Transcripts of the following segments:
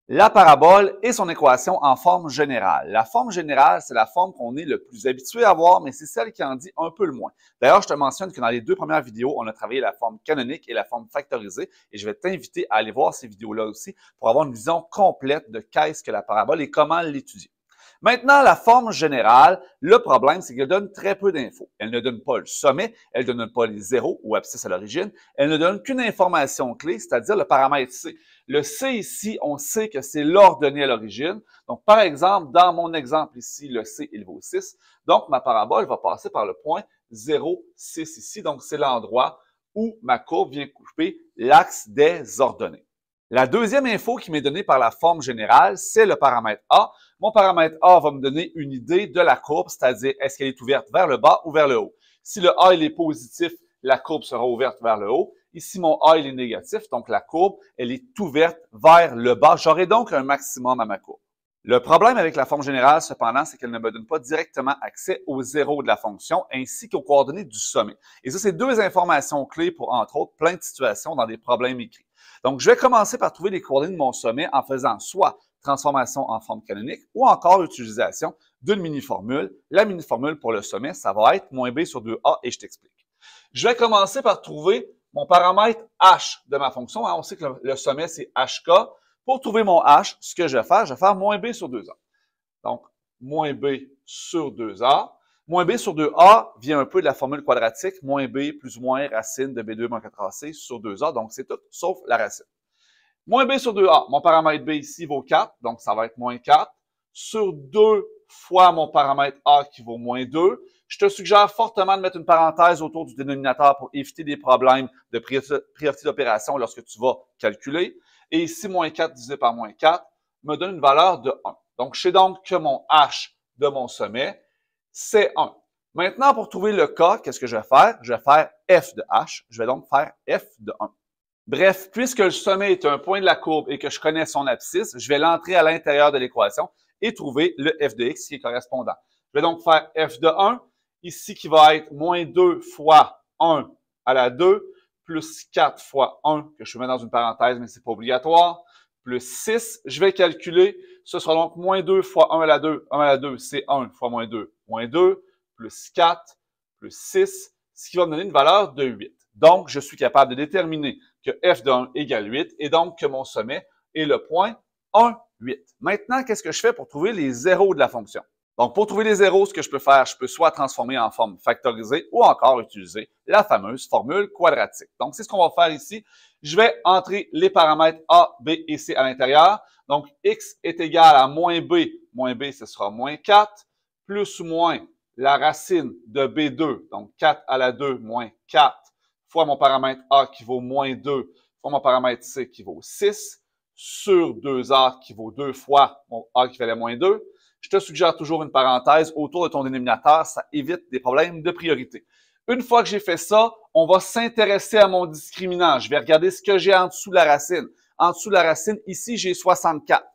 La parabole et son équation en forme générale. La forme générale, c'est la forme qu'on est le plus habitué à voir, mais c'est celle qui en dit un peu le moins. D'ailleurs, je te mentionne que dans les deux premières vidéos, on a travaillé la forme canonique et la forme factorisée, et je vais t'inviter à aller voir ces vidéos-là aussi pour avoir une vision complète de qu'est-ce que la parabole et comment l'étudier. Maintenant, la forme générale, le problème, c'est qu'elle donne très peu d'infos. Elle ne donne pas le sommet, elle ne donne pas les zéros ou abscisse à l'origine, elle ne donne qu'une information clé, c'est-à-dire le paramètre C. Le C ici, on sait que c'est l'ordonnée à l'origine. Donc, par exemple, dans mon exemple ici, le C, il vaut 6. Donc, ma parabole va passer par le point 0, 6 ici. Donc, c'est l'endroit où ma courbe vient couper l'axe des ordonnées. La deuxième info qui m'est donnée par la forme générale, c'est le paramètre A. Mon paramètre A va me donner une idée de la courbe, c'est-à-dire est-ce qu'elle est ouverte vers le bas ou vers le haut. Si le A il est positif, la courbe sera ouverte vers le haut. Ici, mon A il est négatif, donc la courbe elle est ouverte vers le bas. J'aurai donc un maximum à ma courbe. Le problème avec la forme générale, cependant, c'est qu'elle ne me donne pas directement accès aux zéros de la fonction ainsi qu'aux coordonnées du sommet. Et ça, c'est deux informations clés pour, entre autres, plein de situations dans des problèmes écrits. Donc, je vais commencer par trouver les coordonnées de mon sommet en faisant soit transformation en forme canonique ou encore utilisation d'une mini-formule. La mini-formule pour le sommet, ça va être moins b sur 2a et je t'explique. Je vais commencer par trouver mon paramètre h de ma fonction. On sait que le sommet, c'est hk. Pour trouver mon h, ce que je vais faire moins b sur 2a. Donc, moins b sur 2a. Moins b sur 2a vient un peu de la formule quadratique, moins b plus ou moins racine de b2 moins 4ac sur 2a, donc c'est tout sauf la racine. Moins b sur 2a, mon paramètre b ici vaut 4, donc ça va être moins 4, sur 2 fois mon paramètre a qui vaut moins 2. Je te suggère fortement de mettre une parenthèse autour du dénominateur pour éviter des problèmes de priorité d'opération lorsque tu vas calculer. Et ici, moins 4 divisé par moins 4 me donne une valeur de 1. Donc, je sais donc que mon h de mon sommet, c'est 1. Maintenant, pour trouver le k, qu'est-ce que je vais faire? Je vais faire f de h. Je vais donc faire f de 1. Bref, puisque le sommet est un point de la courbe et que je connais son abscisse, je vais l'entrer à l'intérieur de l'équation et trouver le f de x qui est correspondant. Je vais donc faire f de 1, ici qui va être moins 2 fois 1 à la 2, plus 4 fois 1, que je peux mettre dans une parenthèse, mais ce n'est pas obligatoire, plus 6. Je vais calculer, ce sera donc moins 2 fois 1 à la 2. 1 à la 2, c'est 1 fois moins 2, plus 4, plus 6, ce qui va me donner une valeur de 8. Donc, je suis capable de déterminer que f de 1 égale 8 et donc que mon sommet est le point 1, 8. Maintenant, qu'est-ce que je fais pour trouver les zéros de la fonction? Donc, pour trouver les zéros, ce que je peux faire, je peux soit transformer en forme factorisée ou encore utiliser la fameuse formule quadratique. Donc, c'est ce qu'on va faire ici. Je vais entrer les paramètres A, B et C à l'intérieur. Donc, x est égal à moins b. Moins b, ce sera moins 4, plus ou moins la racine de B2, donc 4 à la 2 moins 4, fois mon paramètre A qui vaut moins 2, fois mon paramètre C qui vaut 6, sur 2A qui vaut 2 fois mon A qui valait moins 2. Je te suggère toujours une parenthèse autour de ton dénominateur, ça évite des problèmes de priorité. Une fois que j'ai fait ça, on va s'intéresser à mon discriminant. Je vais regarder ce que j'ai en dessous de la racine. En dessous de la racine, ici, j'ai 64.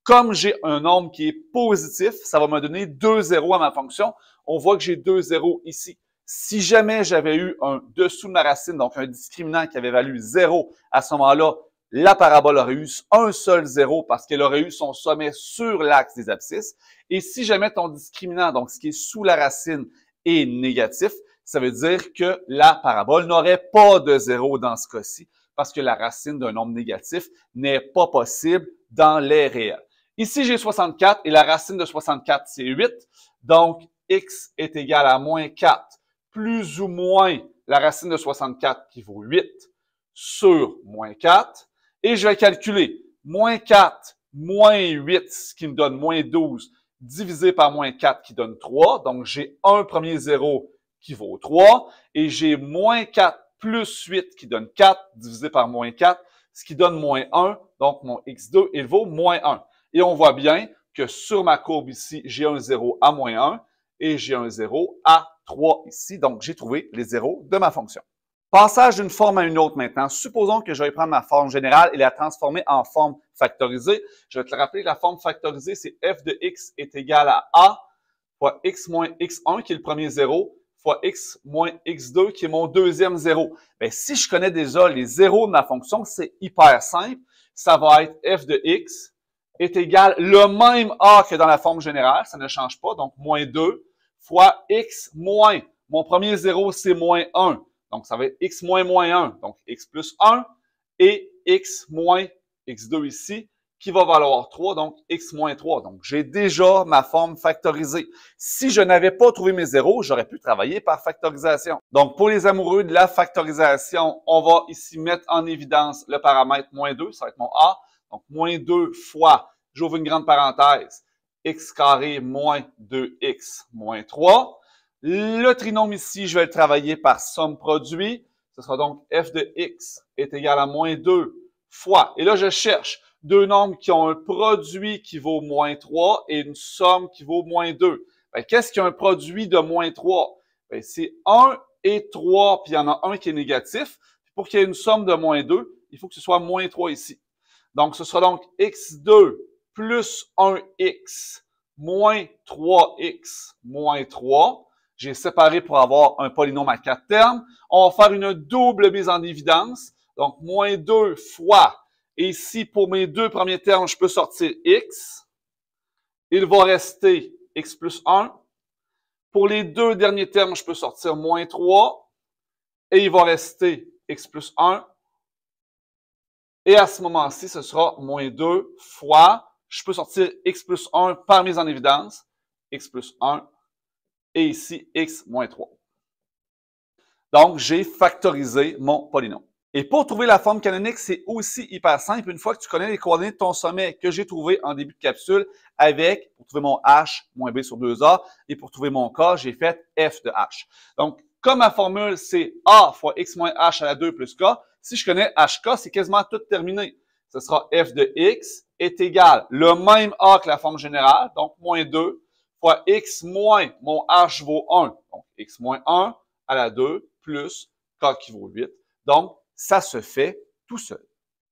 Comme j'ai un nombre qui est positif, ça va me donner 2 zéros à ma fonction. On voit que j'ai 2 zéros ici. Si jamais j'avais eu un dessous de ma racine, donc un discriminant qui avait valu 0, à ce moment-là, la parabole aurait eu un seul zéro parce qu'elle aurait eu son sommet sur l'axe des abscisses. Et si jamais ton discriminant, donc ce qui est sous la racine, est négatif, ça veut dire que la parabole n'aurait pas de zéro dans ce cas-ci parce que la racine d'un nombre négatif n'est pas possible dans les réels. Ici, j'ai 64 et la racine de 64, c'est 8. Donc, x est égal à moins 4 plus ou moins la racine de 64 qui vaut 8 sur moins 4. Et je vais calculer moins 4 moins 8, ce qui me donne moins 12, divisé par moins 4 qui donne 3. Donc, j'ai un premier zéro qui vaut 3. Et j'ai moins 4 plus 8 qui donne 4, divisé par moins 4, ce qui donne moins 1. Donc, mon x2, il vaut moins 1. Et on voit bien que sur ma courbe ici, j'ai un 0 à moins 1 et j'ai un 0 à 3 ici. Donc, j'ai trouvé les zéros de ma fonction. Passage d'une forme à une autre maintenant. Supposons que je vais prendre ma forme générale et la transformer en forme factorisée. Je vais te le rappeler, la forme factorisée, c'est f de x est égal à a fois x moins x1 qui est le premier zéro fois x moins x2 qui est mon deuxième zéro. Bien, si je connais déjà les zéros de ma fonction, c'est hyper simple. Ça va être f de x est égal le même A que dans la forme générale, ça ne change pas, donc moins 2 fois x moins, mon premier 0 c'est moins 1, donc ça va être x moins moins 1, donc x plus 1, et x moins x2 ici, qui va valoir 3, donc x moins 3. Donc, j'ai déjà ma forme factorisée. Si je n'avais pas trouvé mes zéros, j'aurais pu travailler par factorisation. Donc, pour les amoureux de la factorisation, on va ici mettre en évidence le paramètre moins 2, ça va être mon A. Donc, moins 2 fois, j'ouvre une grande parenthèse, x carré moins 2x moins 3. Le trinôme ici, je vais le travailler par somme produit. Ce sera donc f de x est égal à moins 2 fois, et là, je cherche deux nombres qui ont un produit qui vaut moins 3 et une somme qui vaut moins 2. Qu'est-ce qui a un produit de moins 3? C'est 1 et 3, puis il y en a un qui est négatif. Pour qu'il y ait une somme de moins 2, il faut que ce soit moins 3 ici. Donc, ce sera donc x2 plus 1x moins 3x moins 3. J'ai séparé pour avoir un polynôme à 4 termes. On va faire une double mise en évidence. Donc, moins 2 fois, et ici, pour mes deux premiers termes, je peux sortir x. Il va rester x plus 1. Pour les deux derniers termes, je peux sortir moins 3. Et il va rester x plus 1. Et à ce moment-ci, ce sera moins 2 fois, je peux sortir x plus 1 par mise en évidence, x plus 1, et ici, x moins 3. Donc, j'ai factorisé mon polynôme. Et pour trouver la forme canonique, c'est aussi hyper simple. Une fois que tu connais les coordonnées de ton sommet que j'ai trouvé en début de capsule avec, pour trouver mon h, moins b sur 2a, et pour trouver mon k, j'ai fait f de h. Donc, comme ma formule, c'est a fois x moins h à la 2 plus k, si je connais hk, c'est quasiment tout terminé. Ce sera f de x est égal le même a que la forme générale, donc moins 2, fois x moins mon h vaut 1, donc x moins 1 à la 2 plus k qui vaut 8. Donc, ça se fait tout seul.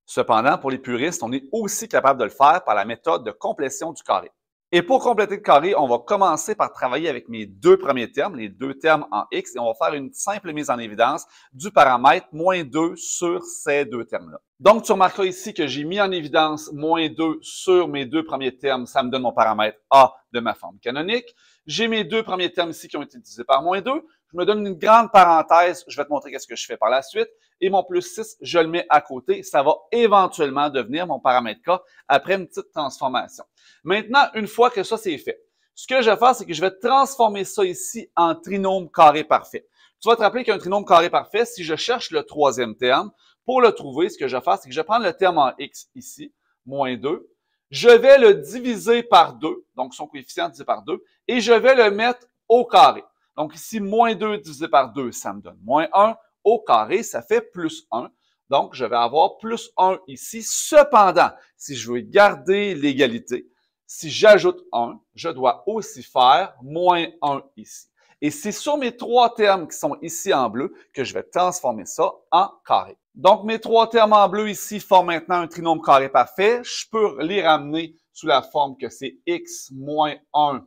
Cependant, pour les puristes, on est aussi capable de le faire par la méthode de complétion du carré. Et pour compléter le carré, on va commencer par travailler avec mes deux premiers termes, les deux termes en x, et on va faire une simple mise en évidence du paramètre moins 2 sur ces deux termes-là. Donc, tu remarqueras ici que j'ai mis en évidence moins 2 sur mes deux premiers termes, ça me donne mon paramètre a de ma forme canonique. J'ai mes deux premiers termes ici qui ont été divisés par moins 2. Je me donne une grande parenthèse, je vais te montrer qu'est-ce que je fais par la suite. Et mon plus 6, je le mets à côté. Ça va éventuellement devenir mon paramètre K après une petite transformation. Maintenant, une fois que ça c'est fait, ce que je vais faire, c'est que je vais transformer ça ici en trinôme carré parfait. Tu vas te rappeler qu'un trinôme carré parfait, si je cherche le troisième terme, pour le trouver, ce que je vais faire, c'est que je vais prendre le terme en x ici, moins 2. Je vais le diviser par 2, donc son coefficient divisé par 2, et je vais le mettre au carré. Donc ici, moins 2 divisé par 2, ça me donne moins 1. Au carré, ça fait plus 1. Donc, je vais avoir plus 1 ici. Cependant, si je veux garder l'égalité, si j'ajoute 1, je dois aussi faire moins 1 ici. Et c'est sur mes trois termes qui sont ici en bleu que je vais transformer ça en carré. Donc, mes trois termes en bleu ici forment maintenant un trinôme carré parfait. Je peux les ramener sous la forme que c'est x moins 1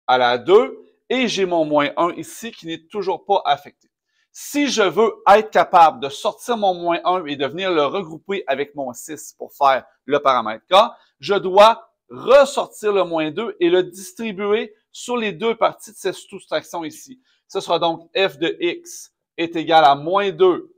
à la 2. Et j'ai mon moins 1 ici qui n'est toujours pas affecté. Si je veux être capable de sortir mon moins 1 et de venir le regrouper avec mon 6 pour faire le paramètre K, je dois ressortir le moins 2 et le distribuer sur les deux parties de cette soustraction ici. Ce sera donc f de x est égal à moins 2.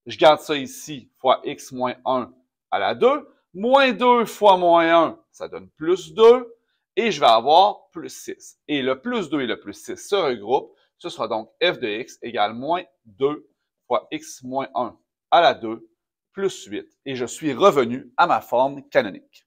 Je garde ça ici, fois x moins 1 à la 2. Moins 2 fois moins 1, ça donne plus 2. Et je vais avoir plus 6. Et le plus 2 et le plus 6 se regroupent. Ce sera donc f de x égale moins 2 fois x moins 1 à la 2 plus 8. Et je suis revenu à ma forme canonique.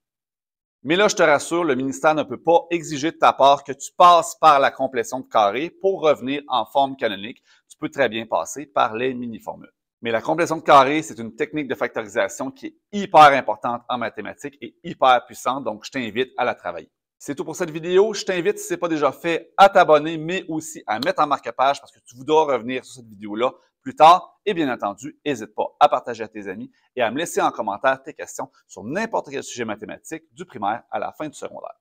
Mais là, je te rassure, le ministère ne peut pas exiger de ta part que tu passes par la complétion de carré pour revenir en forme canonique. Tu peux très bien passer par les mini-formules. Mais la complétion de carré, c'est une technique de factorisation qui est hyper importante en mathématiques et hyper puissante, donc je t'invite à la travailler. C'est tout pour cette vidéo. Je t'invite, si ce n'est pas déjà fait, à t'abonner, mais aussi à mettre en marque-page parce que tu voudras revenir sur cette vidéo-là plus tard. Et bien entendu, n'hésite pas à partager à tes amis et à me laisser en commentaire tes questions sur n'importe quel sujet mathématique du primaire à la fin du secondaire.